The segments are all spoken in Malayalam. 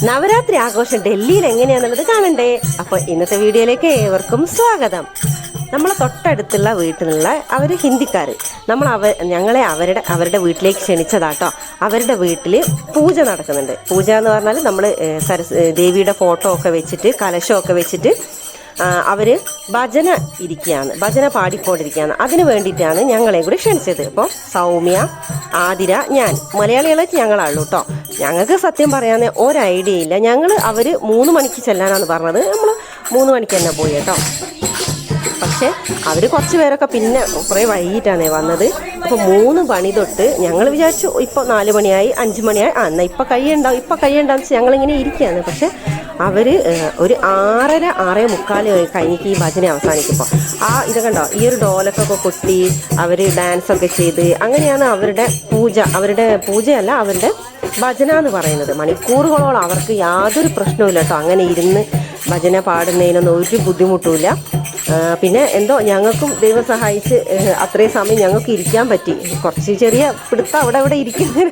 നവരാത്രി ആഘോഷം ഡൽഹിയിൽ എങ്ങനെയാണെന്നുള്ളത് കാണണ്ടേ? അപ്പോൾ ഇന്നത്തെ വീഡിയോയിലേക്ക് ഏവർക്കും സ്വാഗതം. നമ്മളെ തൊട്ടടുത്തുള്ള വീട്ടിലുള്ള അവർ ഹിന്ദിക്കാർ ഞങ്ങളെ അവരുടെ വീട്ടിലേക്ക് ക്ഷണിച്ചതാട്ടോ. അവരുടെ വീട്ടിൽ പൂജ നടക്കുന്നുണ്ട്. പൂജ എന്ന് പറഞ്ഞാൽ നമ്മൾ ദേവിയുടെ ഫോട്ടോ ഒക്കെ വെച്ചിട്ട് കലശമൊക്കെ വെച്ചിട്ട് അവർ ഭജന ഇരിക്കുകയാണ്, ഭജന പാടിക്കൊണ്ടിരിക്കുകയാണ്. അതിന് വേണ്ടിയിട്ടാണ് ഞങ്ങളെ കൂടി ക്ഷണിച്ചത്. അപ്പോൾ സൗമ്യ, ആതിര, ഞാൻ മലയാളികളായിട്ട് ഞങ്ങളാണല്ലോ കേട്ടോ. ഞങ്ങൾക്ക് സത്യം പറയാൻ ഒരു ഐഡിയ ഇല്ല. അവർ 3 മണിക്ക് ചെല്ലാനാണ് പറഞ്ഞത്. നമ്മൾ 3 മണിക്ക് തന്നെ പോയി കേട്ടോ. പക്ഷേ അവർ കുറച്ച് പേരൊക്കെ പിന്നെ കുറേ വൈകിട്ടാണ് വന്നത്. അപ്പോൾ 3 മണി തൊട്ട് ഞങ്ങൾ വിചാരിച്ചു ഇപ്പോൾ 4 മണിയായി 5 മണിയായി എന്നാൽ ഇപ്പം കഴിയണ്ടാന്ന് വെച്ചാൽ ഞങ്ങളിങ്ങനെ ഇരിക്കുകയാണ്. പക്ഷേ അവർ ഒരു 6:30 കഴിഞ്ഞിട്ട് ഈ ഭജന അവസാനിക്കുമ്പോൾ ഇത് കണ്ടോ, ഈ ഒരു ഡോലക്കൊക്കെ കൊട്ടി അവർ ഡാൻസൊക്കെ ചെയ്ത് അങ്ങനെയാണ് അവരുടെ പൂജയല്ല അവരുടെ ഭജന എന്ന് പറയുന്നത്. മണിക്കൂറുകളോളം അവർക്ക് യാതൊരു പ്രശ്നവുമില്ല കേട്ടോ. അങ്ങനെ ഇരുന്ന് ഭജന പാടുന്നതിനൊന്നും ഒരു ബുദ്ധിമുട്ടുമില്ല. പിന്നെ എന്തോ ഞങ്ങൾക്കും ദൈവം സഹായിച്ച് അത്രയും സമയം ഞങ്ങൾക്ക് ഇരിക്കാൻ പറ്റി. കുറച്ച് ചെറിയ പിടുത്തം അവിടെ ഇരിക്കുന്നതിന്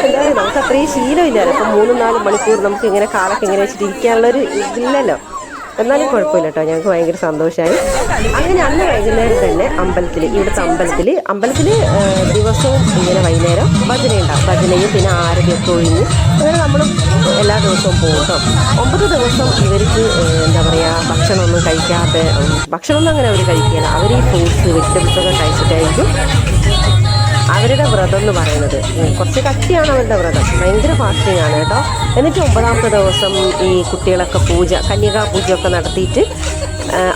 എന്താ പറയുക, നമുക്ക് അത്രയും ശീലമില്ലല്ലോ. അപ്പം 3-4 മണിക്കൂർ നമുക്ക് ഇങ്ങനെ കാലൊക്കെ ഇങ്ങനെ വെച്ചിട്ട് ഇരിക്കാനുള്ളൊരു ഇതില്ലല്ലോ. എന്നാലും കുഴപ്പമില്ല കേട്ടോ, ഞങ്ങൾക്ക് ഭയങ്കര സന്തോഷമായി. അങ്ങനെ അന്ന് വൈകുന്നേരം തന്നെ ഇവിടുത്തെ അമ്പലത്തിൽ ദിവസവും ഇങ്ങനെ വൈകുന്നേരം ഭജനയുണ്ടാവും. ഭജനയും പിന്നെ ആരതിയൊക്കെ ഒഴിഞ്ഞ് അങ്ങനെ നമ്മൾ എല്ലാ ദിവസവും പോകും കേട്ടോ. 9 ദിവസം ഇവർക്ക് എന്താ പറയുക, ഭക്ഷണമൊന്നും അങ്ങനെ അവർ കഴിക്കില്ല. അവർ ഈ ഫ്രൂട്ട്സ് വെജിറ്റബിൾസൊക്കെ കഴിച്ചിട്ടായിരിക്കും അവരുടെ വ്രതം എന്ന് പറയുന്നത്. കുറച്ച് കട്ടിയാണ് അവരുടെ വ്രതം, ഭയങ്കര ഫാസ്റ്റിംഗ് ആണ് കേട്ടോ. എന്നിട്ട് 9ാമത്തെ ദിവസം ഈ കുട്ടികളൊക്കെ കന്യകാ പൂജയൊക്കെ നടത്തിയിട്ട്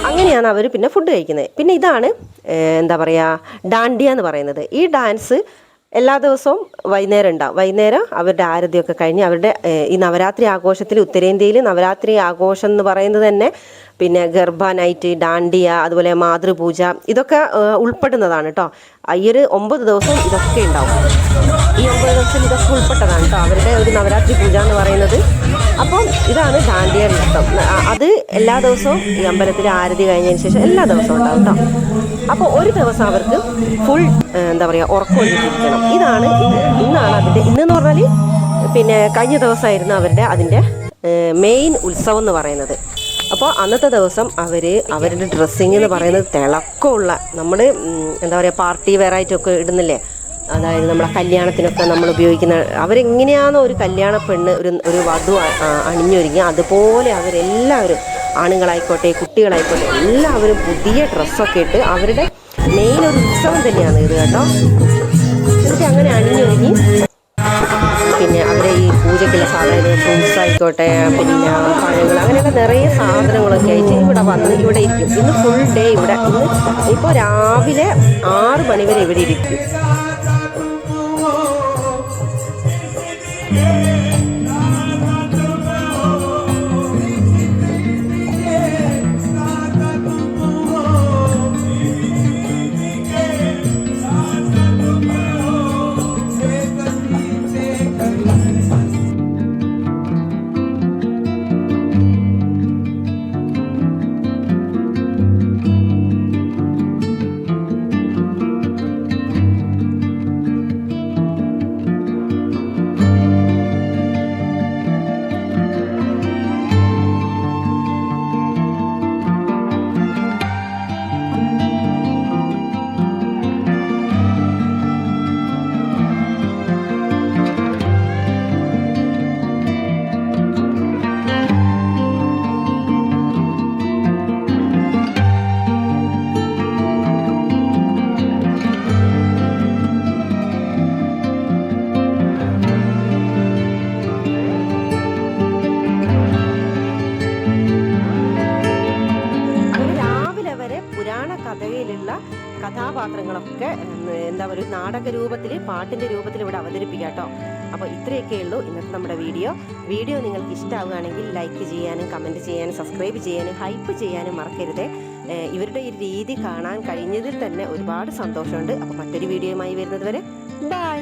അങ്ങനെയാണ് അവർ പിന്നെ ഫുഡ് കഴിക്കുന്നത്. പിന്നെ ഇതാണ് എന്താ പറയുക, ഡാണ്ടിയ എന്ന് പറയുന്നത്. ഈ ഡാൻസ് എല്ലാ ദിവസവും വൈകുന്നേരം ഉണ്ടാവും. വൈകുന്നേരം അവരുടെ ആരതിയൊക്കെ കഴിഞ്ഞ് അവരുടെ ഈ നവരാത്രി ആഘോഷത്തിൽ, ഉത്തരേന്ത്യയിൽ നവരാത്രി ആഘോഷം എന്ന് പറയുന്നത് തന്നെ പിന്നെ ഗർഭ നൈറ്റ്, ഡാണ്ടിയ, അതുപോലെ മാതൃപൂജ ഇതൊക്കെ ഉൾപ്പെടുന്നതാണ് കേട്ടോ. ഈ ഒരു 9 ദിവസം ഇതൊക്കെ ഉണ്ടാവും. ഈ 9 ദിവസം ഇതൊക്കെ ഉൾപ്പെട്ടതാണ് കേട്ടോ അവരുടെ ഒരു നവരാത്രി പൂജ എന്ന് പറയുന്നത്. അപ്പം ഇതാണ് ഡാണ്ടിയ നൃത്തം. അത് എല്ലാ ദിവസവും ഈ അമ്പലത്തിൽ ആരതി കഴിഞ്ഞതിന് ശേഷം എല്ലാ ദിവസവും ഉണ്ടാവും കേട്ടോ. അപ്പോൾ ഒരു ദിവസം അവർക്ക് ഫുൾ എന്താ പറയുക ഉറക്കമൊഴിച്ചിരിക്കണം. ഇന്നെന്ന് പറഞ്ഞാൽ പിന്നെ കഴിഞ്ഞ ദിവസമായിരുന്നു അതിൻ്റെ മെയിൻ ഉത്സവം എന്ന് പറയുന്നത്. അപ്പോൾ അന്നത്തെ ദിവസം അവരുടെ ഡ്രസ്സിങ് എന്ന് പറയുന്നത് തിളക്കമുള്ള, നമ്മൾ എന്താ പറയുക പാർട്ടി വെയറായിട്ടൊക്കെ ഇടുന്നില്ലേ, അതായത് നമ്മളെ കല്യാണത്തിനൊക്കെ നമ്മൾ ഉപയോഗിക്കുന്ന, അവരെങ്ങനെയാണോ ഒരു കല്യാണ പെണ്ണ് ഒരു വധു അണിഞ്ഞൊരുങ്ങി അതുപോലെ അവരെല്ലാവരും, ആണുങ്ങളായിക്കോട്ടെ കുട്ടികളായിക്കോട്ടെ എല്ലാവരും പുതിയ ഡ്രസ്സൊക്കെ ഇട്ട് അവരുടെ മെയിൻ ഒരു ഉത്സവം തന്നെയാണ് ഇത് കേട്ടോ. എന്നിട്ട് അങ്ങനെ അണിഞ്ഞൊരുങ്ങി പിന്നെ അവരെ ഈ പൂജയ്ക്കുള്ള സാധനങ്ങൾ, ഫ്രൂട്ട്സ് ആയിക്കോട്ടെ, പിന്നെ പഴങ്ങൾ, അങ്ങനെയൊക്കെ നിറയെ സാധനങ്ങളൊക്കെ ആയിട്ട് ഇവിടെ ഇരിക്കും. ഇന്ന് ഫുൾ ഡേ ഇപ്പോൾ രാവിലെ 6 മണി വരെ ഇവിടെ ഇരിക്കും. കഥയിലുള്ള കഥാപാത്രങ്ങളൊക്കെ എന്താ പറയുക നാടക രൂപത്തിൽ, പാട്ടിൻ്റെ രൂപത്തിൽ ഇവിടെ അവതരിപ്പിക്കാം കേട്ടോ. അപ്പോൾ ഇത്രയൊക്കെ ഉള്ളൂ ഇന്നത്തെ നമ്മുടെ വീഡിയോ നിങ്ങൾക്ക് ഇഷ്ടമാവുകയാണെങ്കിൽ ലൈക്ക് ചെയ്യാനും കമൻറ്റ് ചെയ്യാനും സബ്സ്ക്രൈബ് ചെയ്യാനും ഹൈപ്പ് ചെയ്യാനും മറക്കരുത്. ഇവരുടെ ഈ രീതി കാണാൻ കഴിഞ്ഞതിൽ തന്നെ ഒരുപാട് സന്തോഷമുണ്ട്. അപ്പോൾ മറ്റൊരു വീഡിയോയുമായി വരുന്നത് വരെ ബൈ.